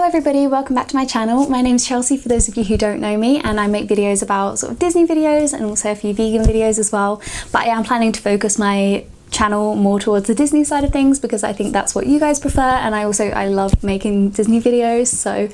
everybody, welcome back to my channel. My name's Chelsea for those of you who don't know me, and I make videos about sort of Disney videos and also a few vegan videos as well, but I am planning to focus my channel more towards the Disney side of things because I think that's what you guys prefer, and I love making Disney videos. So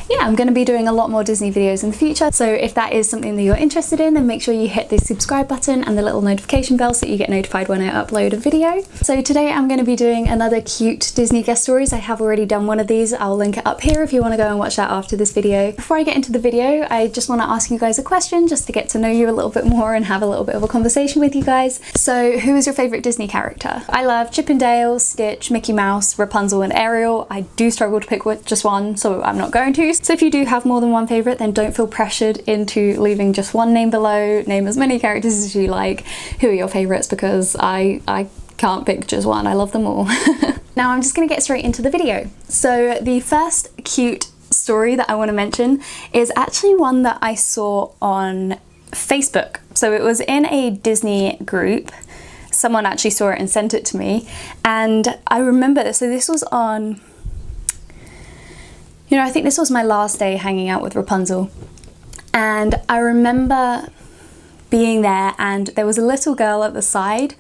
yeah, I'm going to be doing a lot more Disney videos in the future, so if that is something that you're interested in, then make sure you hit the subscribe button and the little notification bell so that you get notified when I upload a video. So today I'm going to be doing another cute Disney guest stories. I have already done one of these. I'll link it up here if you want to go and watch that after this video. Before I get into the video, I just want to ask you guys a question just to get to know you a little bit more and have a little bit of a conversation with you guys. So who is your favourite Disney character? I love Chip and Dale, Stitch, Mickey Mouse, Rapunzel and Ariel. I do struggle to pick just one, so I'm not going to. So if you do have more than one favourite, then don't feel pressured into leaving just one name below. Name as many characters as you like. Who are your favourites? Because I can't pick just one. I love them all. Now I'm just going to get straight into the video. So the first cute story that I want to mention is actually one that I saw on Facebook. So it was in a Disney group. Someone actually saw it and sent it to me, and I remember this. So this was on, I think this was my last day hanging out with Rapunzel, and I remember being there and there was a little girl at the side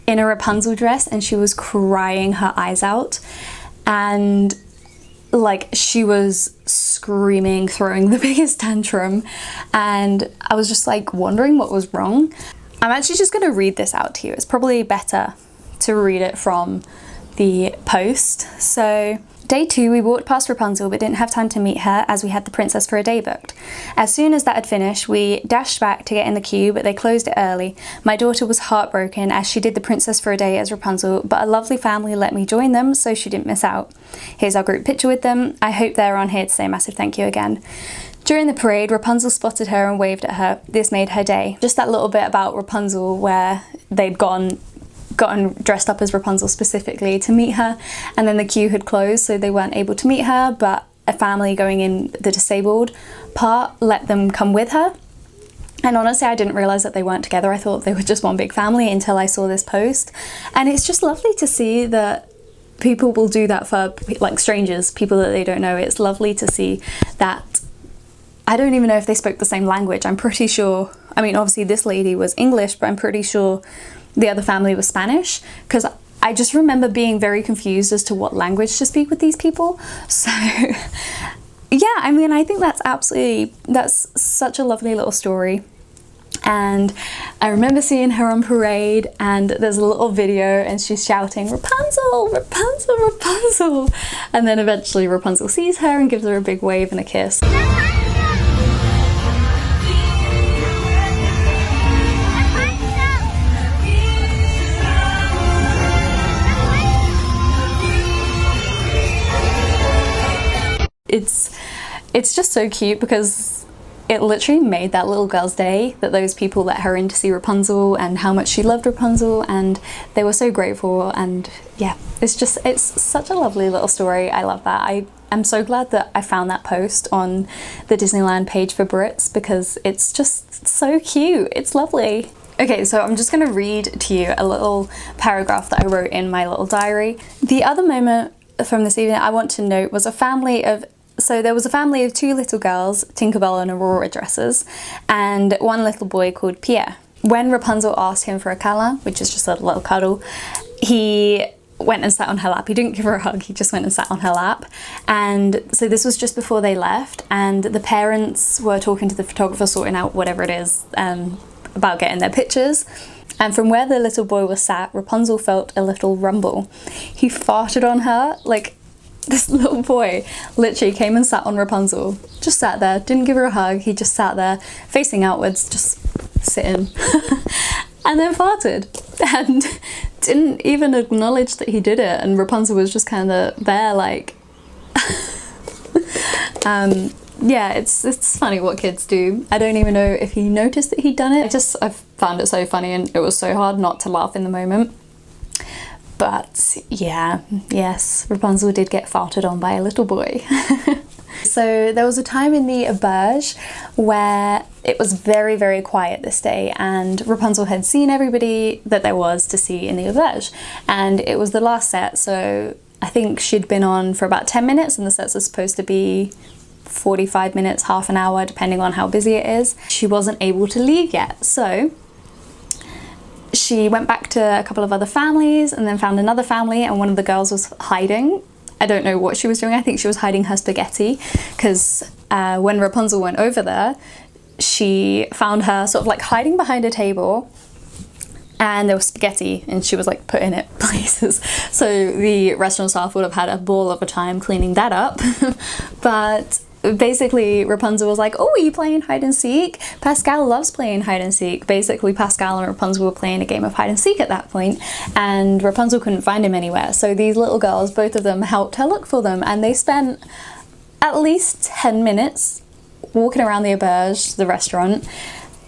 in a Rapunzel dress and she was crying her eyes out, and like she was screaming, throwing the biggest tantrum, and I was just like wondering what was wrong. I'm actually just going to read this out to you. It's probably better to read it from the post. So, day 2, we walked past Rapunzel but didn't have time to meet her as we had the princess for a day booked. As soon as that had finished, we dashed back to get in the queue, but they closed it early. My daughter was heartbroken as she did the princess for a day as Rapunzel, but a lovely family let me join them so she didn't miss out. Here's our group picture with them. I hope they're on here to say a massive thank you again. During the parade, Rapunzel spotted her and waved at her. This made her day. Just that little bit about Rapunzel where they'd gotten dressed up as Rapunzel specifically to meet her, and then the queue had closed so they weren't able to meet her, but a family going in the disabled part let them come with her. And honestly, I didn't realise that they weren't together. I thought they were just one big family until I saw this post. And it's just lovely to see that people will do that for like strangers, people that they don't know. It's lovely to see that. I don't even know if they spoke the same language. I'm pretty sure, I mean obviously this lady was English, but I'm pretty sure the other family was Spanish, because I just remember being very confused as to what language to speak with these people. So yeah, I mean I think that's such a lovely little story. And I remember seeing her on parade, and there's a little video and she's shouting, "Rapunzel, Rapunzel, Rapunzel!" And then eventually Rapunzel sees her and gives her a big wave and a kiss. It's just so cute because it literally made that little girl's day that those people let her in to see Rapunzel and how much she loved Rapunzel, and they were so grateful. And yeah, it's such a lovely little story. I love that. I am so glad that I found that post on the Disneyland page for Brits because it's just so cute. It's lovely. Okay, so I'm just going to read to you a little paragraph that I wrote in my little diary. The other moment from this evening I want to note was there was a family of 2 little girls, Tinkerbell and Aurora dresses, and one little boy called Pierre. When Rapunzel asked him for a câlin, which is just a little cuddle, he went and sat on her lap. He didn't give her a hug, he just went and sat on her lap. And so this was just before they left, and the parents were talking to the photographer, sorting out whatever it is about getting their pictures. And from where the little boy was sat, Rapunzel felt a little rumble. He farted on her. Like, this little boy literally came and sat on Rapunzel, just sat there, didn't give her a hug, he just sat there facing outwards, just sitting, and then farted and didn't even acknowledge that he did it. And Rapunzel was just kind of there like yeah, it's funny what kids do. I don't even know if he noticed that he'd done it. I found it so funny, and it was so hard not to laugh in the moment. But yeah, yes, Rapunzel did get farted on by a little boy. So there was a time in the auberge where it was very, very quiet this day, and Rapunzel had seen everybody that there was to see in the auberge, and it was the last set, so I think she'd been on for about 10 minutes and the sets are supposed to be 45 minutes, half an hour, depending on how busy it is. She wasn't able to leave yet. So she went back to a couple of other families and then found another family, and one of the girls was hiding. I don't know what she was doing. I think she was hiding her spaghetti, because when Rapunzel went over there, she found her sort of like hiding behind a table, and there was spaghetti and she was like putting it places. So the restaurant staff would have had a ball of a time cleaning that up. But basically Rapunzel was like, oh, are you playing hide and seek? Pascal loves playing hide and seek. Basically Pascal and Rapunzel were playing a game of hide and seek at that point, and Rapunzel couldn't find him anywhere. So these little girls, both of them, helped her look for them, and they spent at least 10 minutes walking around the auberge, the restaurant,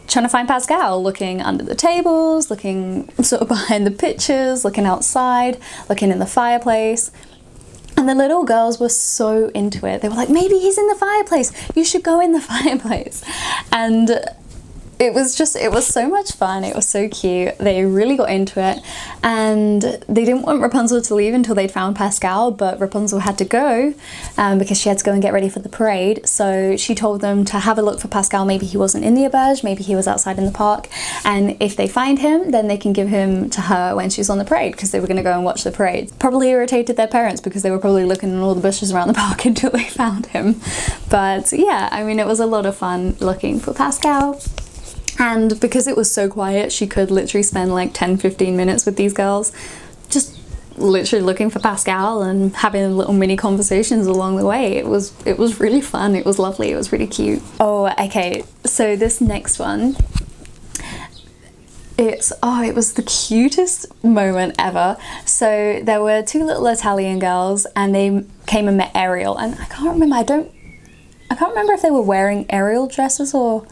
trying to find Pascal, looking under the tables, looking sort of behind the pictures, looking outside, looking in the fireplace. And the little girls were so into it. They were like, maybe he's in the fireplace. You should go in the fireplace. And it was so much fun. It was so cute. They really got into it, and they didn't want Rapunzel to leave until they'd found Pascal, but Rapunzel had to go because she had to go and get ready for the parade. So she told them to have a look for Pascal. Maybe he wasn't in the auberge, maybe he was outside in the park, and if they find him, then they can give him to her when she's on the parade, because they were going to go and watch the parade. Probably irritated their parents because they were probably looking in all the bushes around the park until they found him. But yeah, I mean, it was a lot of fun looking for Pascal. And because it was so quiet, she could literally spend like 10-15 minutes with these girls, just literally looking for Pascal and having little mini conversations along the way. It was really fun. It was lovely. It was really cute. Oh, okay. So this next one, it was the cutest moment ever. So there were two little Italian girls, and they came and met Ariel, and I can't remember. I can't remember if they were wearing Ariel dresses or.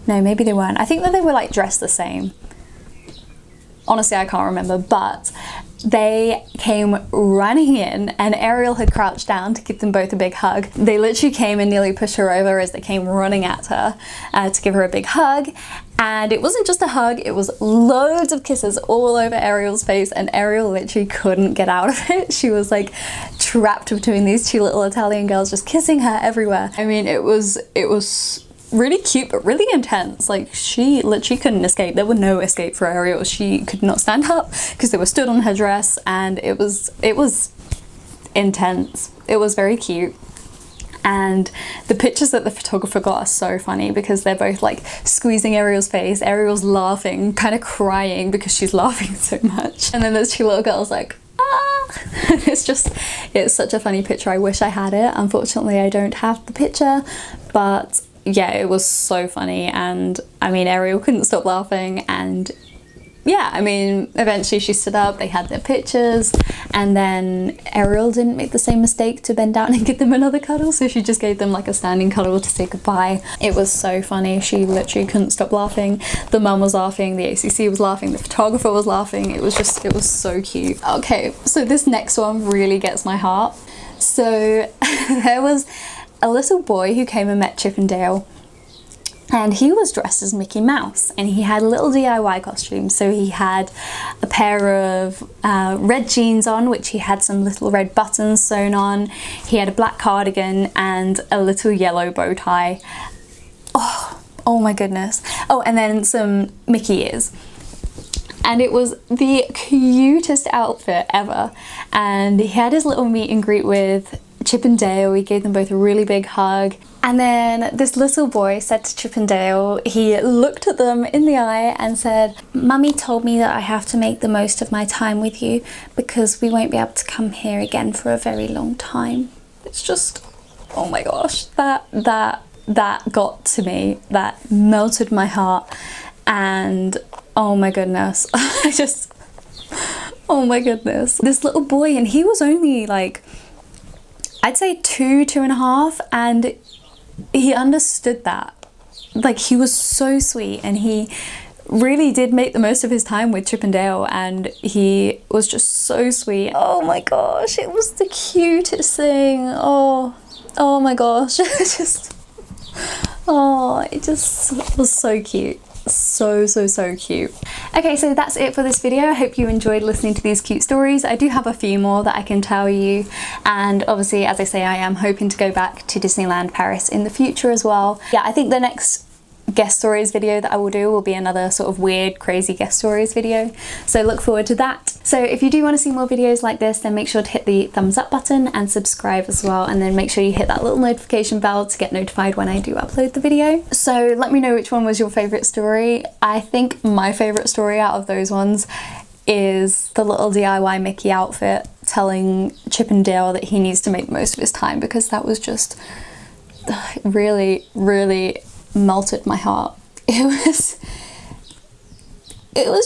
No, maybe they weren't. I think that they were like dressed the same. Honestly, I can't remember, but they came running in, and Ariel had crouched down to give them both a big hug. They literally came and nearly pushed her over as they came running at her to give her a big hug. And it wasn't just a hug, it was loads of kisses all over Ariel's face, and Ariel literally couldn't get out of it. She was like trapped between these two little Italian girls, just kissing her everywhere. I mean, it was really cute, but really intense. Like, she literally couldn't escape. There were no escape for Ariel. She could not stand up because they were stood on her dress, and it was intense. It was very cute. And the pictures that the photographer got are so funny because they're both like squeezing Ariel's face. Ariel's laughing, kind of crying because she's laughing so much. And then there's two little girls like, ah! It's such a funny picture. I wish I had it. Unfortunately, I don't have the picture, but yeah, it was so funny. And I mean, Ariel couldn't stop laughing, and yeah, I mean, eventually she stood up, they had their pictures, and then Ariel didn't make the same mistake to bend down and give them another cuddle, so she just gave them like a standing cuddle to say goodbye. It was so funny. She literally couldn't stop laughing. The mum was laughing, the ACC was laughing, the photographer was laughing. It was so cute. Okay, so this next one really gets my heart. So there was a little boy who came and met Chip and Dale, and he was dressed as Mickey Mouse, and he had a little DIY costume. So he had a pair of red jeans on, which he had some little red buttons sewn on. He had a black cardigan and a little yellow bow tie. Oh my goodness. Oh, and then some Mickey ears. And it was the cutest outfit ever. And he had his little meet and greet with Chip and Dale. He gave them both a really big hug. And then this little boy said to Chip and Dale, he looked at them in the eye and said, "Mummy told me that I have to make the most of my time with you because we won't be able to come here again for a very long time." It's just, oh my gosh, that got to me. That melted my heart. And oh my goodness, oh my goodness. This little boy, and he was only like, I'd say 2.5, and he understood that. Like, he was so sweet, and he really did make the most of his time with Chip and Dale, and he was just so sweet. Oh my gosh, it was the cutest thing. Oh my gosh. It just was so cute. so cute. Okay, so that's it for this video. I hope you enjoyed listening to these cute stories. I do have a few more that I can tell you, and obviously, as I say, I am hoping to go back to Disneyland Paris in the future as well. Yeah, I think the next guest stories video that I will do will be another sort of weird, crazy guest stories video, so look forward to that. So if you do want to see more videos like this, then make sure to hit the thumbs up button and subscribe as well, and then make sure you hit that little notification bell to get notified when I do upload the video. So let me know which one was your favourite story. I think my favourite story out of those ones is the little DIY Mickey outfit telling Chip and Dale that he needs to make the most of his time, because that was just really melted my heart. It was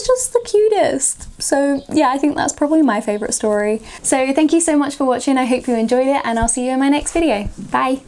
just the cutest. So yeah, I think that's probably my favourite story. So thank you so much for watching. I hope you enjoyed it, and I'll see you in my next video. Bye.